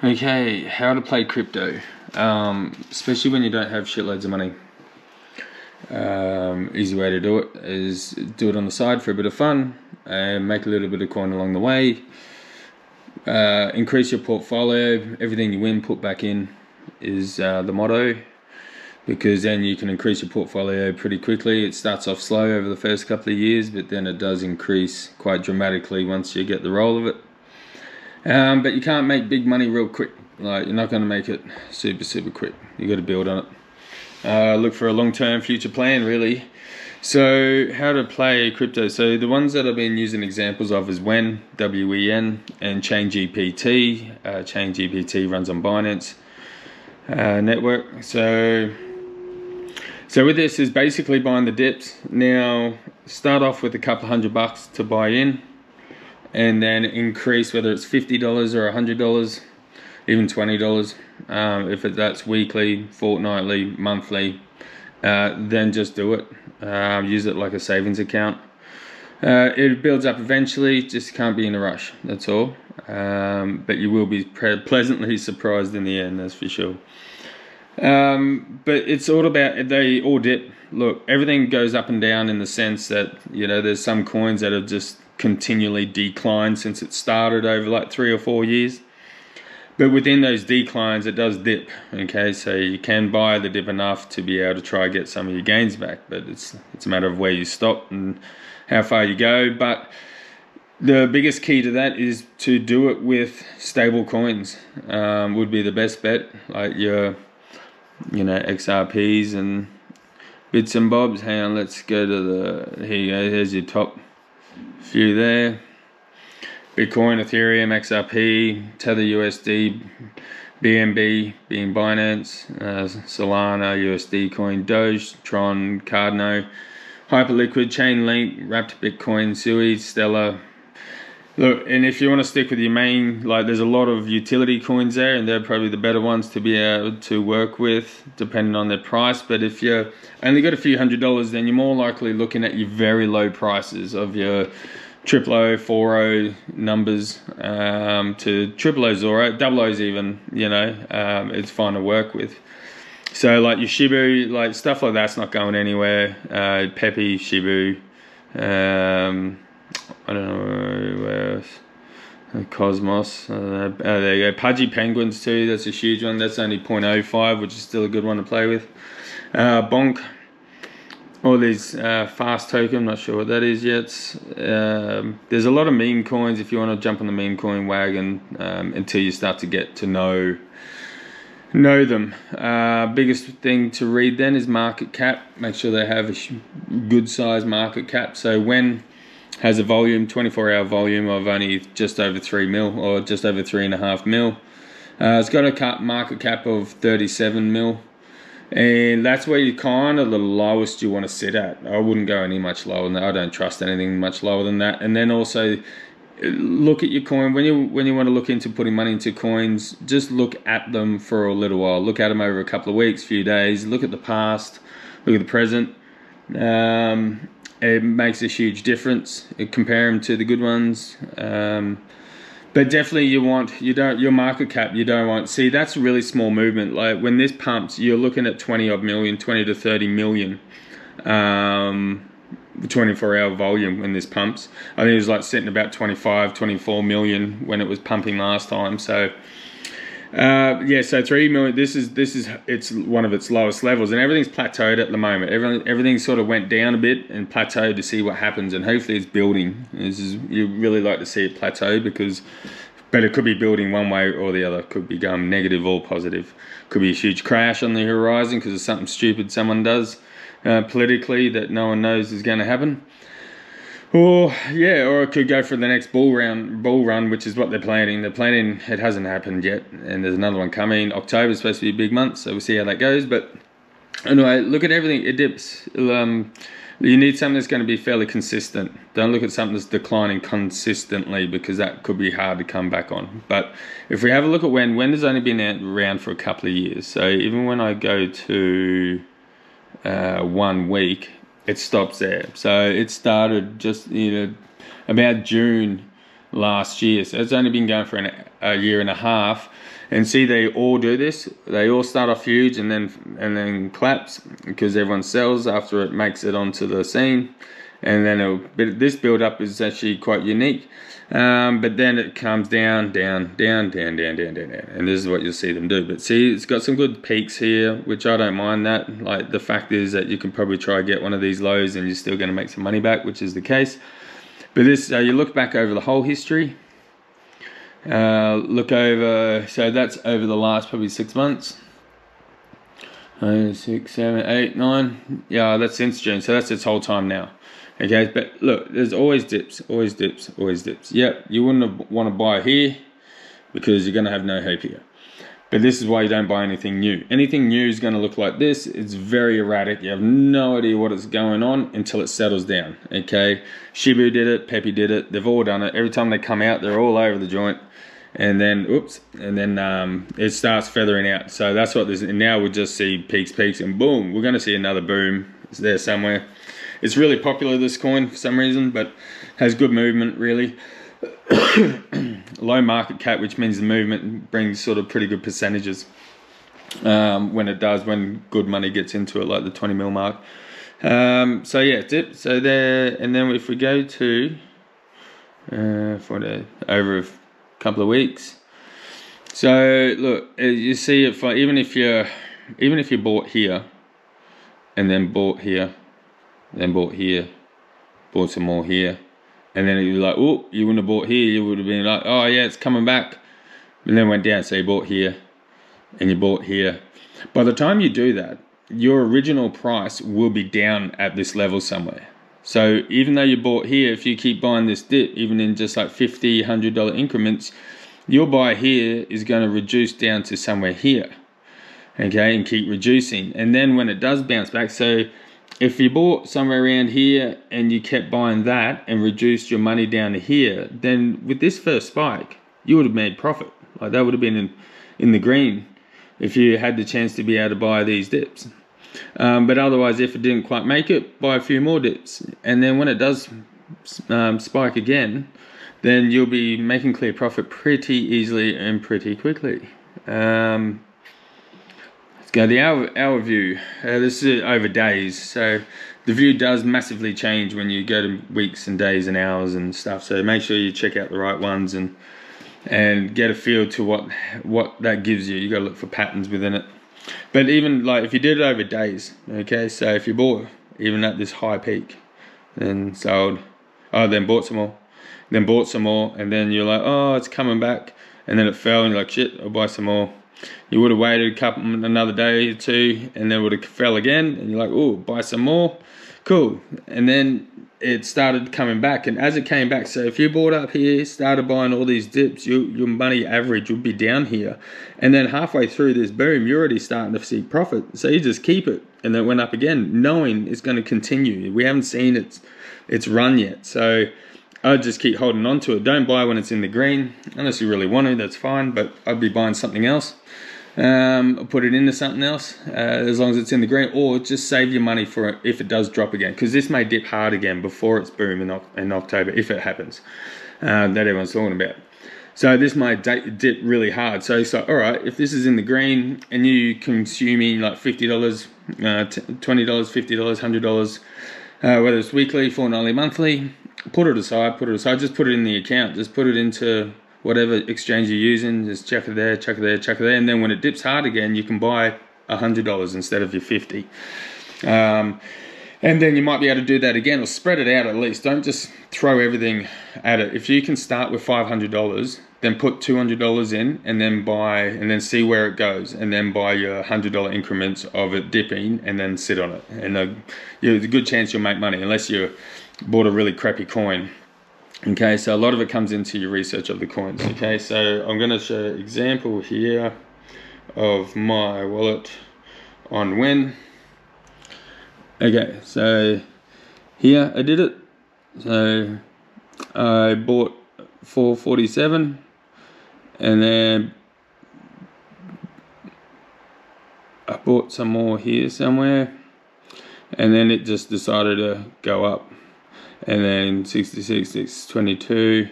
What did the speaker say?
Okay, how to play crypto, especially when you don't have shitloads of money. Easy way to do it is do it on the side for a bit of fun and make a little bit of coin along the way. Increase your portfolio. Everything you win, put back in is the motto, because then you can increase your portfolio pretty quickly. It starts off slow over the first couple of years, but then it does increase quite dramatically once you get the roll of it. But you can't make big money real quick. Like, you're not going to make it super quick. You got to build on it. Look for a long-term future plan, really. So how to play crypto? So the ones that I've been using examples of is WEN, W-E-N, and ChainGPT. ChainGPT runs on Binance network. So with this is basically buying the dips. Now start off with a couple $100 to buy in, and then increase, whether it's $50 or $100, even $20. If that's weekly, fortnightly, monthly, then just do it. Use it like a savings account. It builds up eventually, just can't be in a rush, that's all. But you will be pleasantly surprised in the end, that's for sure. But it's all about, they all dip. Look, everything goes up and down in the sense that, you know, there's some coins that have just continually declined since it started over like 3 or 4 years. But within those declines, it does dip. Okay, so you can buy the dip enough to be able to try get some of your gains back, but it's a matter of where you stop and how far you go. But the biggest key to that is to do it with stable coins. Would be the best bet, like your, you know, XRPs and bits and bobs. Hang on, let's go to the, here you go, here's your top few there. Bitcoin, Ethereum, XRP, Tether USD, BNB being Binance, Solana, USD Coin, Doge, Tron, Cardano, Hyperliquid, Chainlink, Wrapped Bitcoin, Sui, Stellar. Look, and if you want to stick with your main, like, there's a lot of utility coins there, and they're probably the better ones to be able to work with, depending on their price. But if you only got a few $100, then you're more likely looking at your very low prices of your triple O, 4O numbers to triple O's or double O's even, you know, it's fine to work with. So like your Shibu, like stuff like that's not going anywhere. Pepe, Shibu, I don't know where else. Cosmos, there you go. Pudgy Penguins too, that's a huge one. That's only 0.05, which is still a good one to play with. Bonk, all these fast token, I'm not sure what that is yet. There's a lot of meme coins if you want to jump on the meme coin wagon until you start to get to know them. Biggest thing to read then is market cap. Make sure they have a good size market cap. So when has a volume, 24-hour volume of only just over 3 mil or just over 3.5 mil. It's got a market cap of 37 mil. And that's where you kind of the lowest you want to sit at. I wouldn't go any much lower than that. I don't trust anything much lower than that. And then also look at your coin. When you want to look into putting money into coins, just look at them for a little while. Look at them over a couple of weeks, few days. Look at the past. Look at the present. It makes a huge difference. Compare them to the good ones. But definitely your market cap, you don't want, see, that's a really small movement. Like when this pumps, you're looking at 20 odd million, 20 to 30 million, 24-hour volume when this pumps. I think it was like sitting about 25, 24 million when it was pumping last time. So yeah, so 3 million, this is it's one of its lowest levels, and everything's plateaued at the moment. Everything sort of went down a bit and plateaued to see what happens, and hopefully it's building. You really like to see it plateau, but it could be building one way or the other. Could be going negative or positive. Could be a huge crash on the horizon because of something stupid someone does politically that no one knows is going to happen. Or it could go for the next bull run, which is what they're planning. It hasn't happened yet, and there's another one coming. October is supposed to be a big month, so we'll see how that goes. But anyway, look at everything. It dips. You need something that's going to be fairly consistent. Don't look at something that's declining consistently, because that could be hard to come back on. But if we have a look at WEN has only been around for a couple of years. So even when I go to 1 week, it stops there. So it started just, about June last year. So it's only been going for a year and a half. And see, they all do this. They all start off huge and then collapse because everyone sells after it makes it onto the scene. And then this build up is actually quite unique. But then it comes down, and this is what you'll see them do. But see, it's got some good peaks here, which I don't mind that. Like, the fact is that you can probably try get one of these lows and you're still going to make some money back, which is the case. But this, you look back over the whole history. Look over, so that's over the last probably 6 months. 6, 7, 8, 9. Yeah, that's since June. So that's its whole time now. Okay, but look, there's always dips, always dips, always dips. Yep, you wouldn't want to buy here because you're going to have no hope here. But this is why you don't buy anything new. Anything new is going to look like this. It's very erratic. You have no idea what is going on until it settles down. Okay, Shibu did it, Pepe did it. They've all done it. Every time they come out, they're all over the joint. And then, it starts feathering out. So that's what this, and now we'll just see peaks, and boom, we're going to see another boom. It's there somewhere. It's really popular, this coin, for some reason, but has good movement, really. Low market cap, which means the movement brings sort of pretty good percentages when good money gets into it, like the 20 mil mark. So yeah, dip. So there, and then if we go to over a couple of weeks. So look, you see it for even if you bought here, and then bought here. Then bought here, bought some more here, and then you're like, oh, you wouldn't have bought here, you would have been like, oh yeah, it's coming back, and then went down. So you bought here, and you bought here. By the time you do that, your original price will be down at this level somewhere. So even though you bought here, if you keep buying this dip, even in just like $50, $100 increments, your buy here is going to reduce down to somewhere here, okay, and keep reducing. And then when it does bounce back, so if you bought somewhere around here and you kept buying that and reduced your money down to here, then with this first spike, you would have made profit. Like, that would have been in the green if you had the chance to be able to buy these dips. But otherwise, if it didn't quite make it, buy a few more dips. And then when it does spike again, then you'll be making clear profit pretty easily and pretty quickly. Let's go the hour view. This is over days, so the view does massively change when you go to weeks and days and hours and stuff. So make sure you check out the right ones and get a feel to what that gives you. You got to look for patterns within it. But even like if you did it over days, okay. So if you bought even at this high peak, then sold, then bought some more, then bought some more, and then you're like, oh, it's coming back, and then it fell, and you're like, shit, I'll buy some more. You would have waited another day or two, and then would have fell again, and you're like, oh, buy some more, cool. And then it started coming back, and as it came back, so if you bought up here, started buying all these dips, your money average would be down here, and then halfway through this boom, you're already starting to see profit, so you just keep it, and then it went up again, knowing it's going to continue. We haven't seen its run yet, so I'd just keep holding on to it. Don't buy when it's in the green, unless you really want to, that's fine, but I'd be buying something else. I'll put it into something else as long as it's in the green, or just save your money for it if it does drop again, because this may dip hard again before its boom in October, if it happens, that everyone's talking about. So this might dip really hard. So it's like, all right, if this is in the green and you consuming like $50, $20, $50, $100, whether it's weekly, fortnightly, monthly, put it aside, just put it in the account, just put it into whatever exchange you're using, just chuck it there, and then when it dips hard again, you can buy $100 instead of your 50. And then you might be able to do that again, or spread it out at least. Don't just throw everything at it. If you can start with $500, then put $200 in, and then see where it goes, and then buy your $100 increments of it dipping, and then sit on it. And there's a good chance you'll make money, unless you bought a really crappy coin. Okay, so a lot of it comes into your research of the coins. Okay, so I'm going to show an example here of my wallet on when. Okay, so here I did it. So I bought 447, and then I bought some more here somewhere, and then it just decided to go up. And then 66, 622,